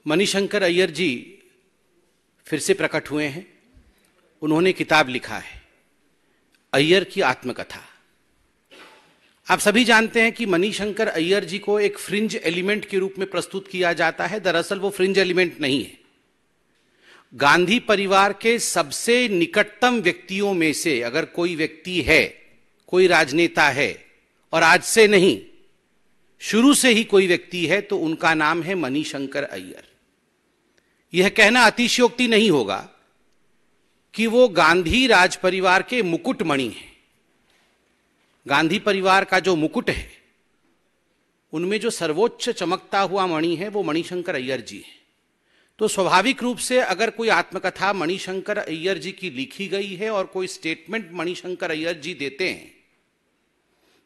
मणिशंकर अय्यर जी फिर से प्रकट हुए हैं। उन्होंने किताब लिखा है अय्यर की आत्मकथा। आप सभी जानते हैं कि मणिशंकर अय्यर जी को एक फ्रिंज एलिमेंट के रूप में प्रस्तुत किया जाता है। दरअसल वो फ्रिंज एलिमेंट नहीं है। गांधी परिवार के सबसे निकटतम व्यक्तियों में से अगर कोई व्यक्ति है, कोई राजनेता है, और आज से नहीं, शुरू से ही कोई व्यक्ति है, तो उनका नाम है मणिशंकर अय्यर। यह कहना अतिशयोक्ति नहीं होगा कि वो गांधी राज परिवार के मुकुटमणि हैं। गांधी परिवार का जो मुकुट है, उनमें जो सर्वोच्च चमकता हुआ मणि है, वो मणिशंकर अय्यर जी है। तो स्वाभाविक रूप से अगर कोई आत्मकथा मणिशंकर अय्यर जी की लिखी गई है और कोई स्टेटमेंट मणिशंकर अय्यर जी देते हैं,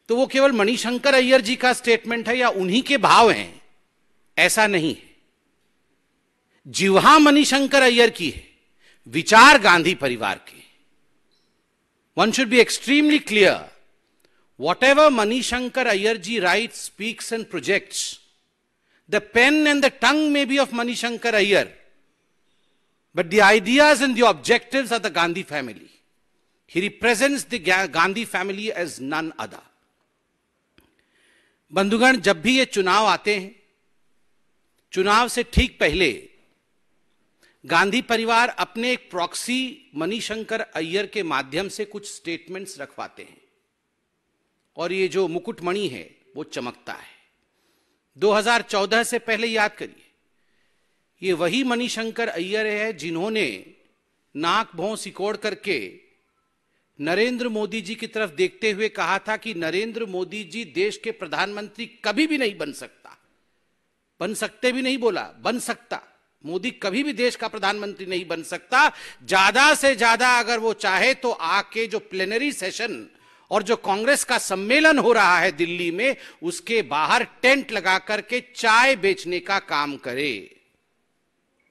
तो वो केवल मणिशंकर अय्यर जी का स्टेटमेंट है या उन्हीं के भाव हैं, ऐसा नहीं है। जिह्वा मणिशंकर अय्यर की है, विचार गांधी परिवार के। One should be extremely clear, whatever Manishankar Aiyar ji writes, speaks and projects, the pen and the tongue may be of Manishankar Aiyar, but the ideas and the objectives are the Gandhi family. He represents the Gandhi family as none other. बंधुगण, जब भी ये चुनाव आते हैं, चुनाव से ठीक पहले गांधी परिवार अपने एक प्रॉक्सी मणिशंकर अय्यर के माध्यम से कुछ स्टेटमेंट्स रखवाते हैं और ये जो मुकुटमणि है वो चमकता है। 2014 से पहले याद करिए, ये वही मणिशंकर अय्यर है जिन्होंने नाक भौं सिकोड़ करके नरेंद्र मोदी जी की तरफ देखते हुए कहा था कि नरेंद्र मोदी जी देश के प्रधानमंत्री कभी भी नहीं बन सकता। बन सकते भी नहीं बोला, बन सकता। मोदी कभी भी देश का प्रधानमंत्री नहीं बन सकता। ज्यादा से ज्यादा अगर वो चाहे तो आके जो प्लेनरी सेशन और जो कांग्रेस का सम्मेलन हो रहा है दिल्ली में, उसके बाहर टेंट लगा करके चाय बेचने का काम करे।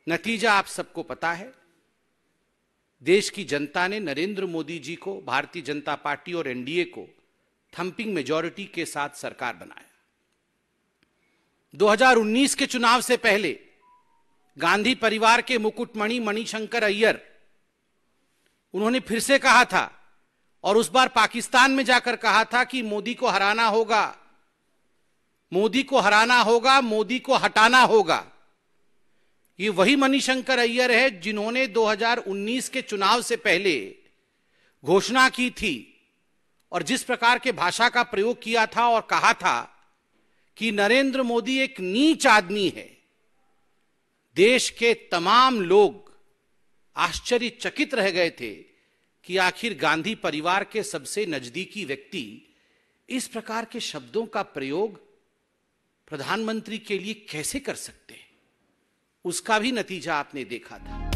नतीजा आप सबको पता है। देश की जनता ने नरेंद्र मोदी जी को, भारतीय जनता पार्टी और एनडीए को थंपिंग मेजॉरिटी के साथ सरकार बनाया। 2019 के चुनाव से पहले गांधी परिवार के मुकुटमणि मणिशंकर अय्यर, उन्होंने फिर से कहा था और उस बार पाकिस्तान में जाकर कहा था कि मोदी को हराना होगा, मोदी को हराना होगा, मोदी को हटाना होगा। ये वही मणिशंकर अय्यर है जिन्होंने 2019 के चुनाव से पहले घोषणा की थी और जिस प्रकार के भाषा का प्रयोग किया था और कहा था कि नरेंद्र मोदी एक नीच आदमी है। देश के तमाम लोग आश्चर्यचकित रह गए थे कि आखिर गांधी परिवार के सबसे नजदीकी व्यक्ति इस प्रकार के शब्दों का प्रयोग प्रधानमंत्री के लिए कैसे कर सकते हैं। उसका भी नतीजा आपने देखा था।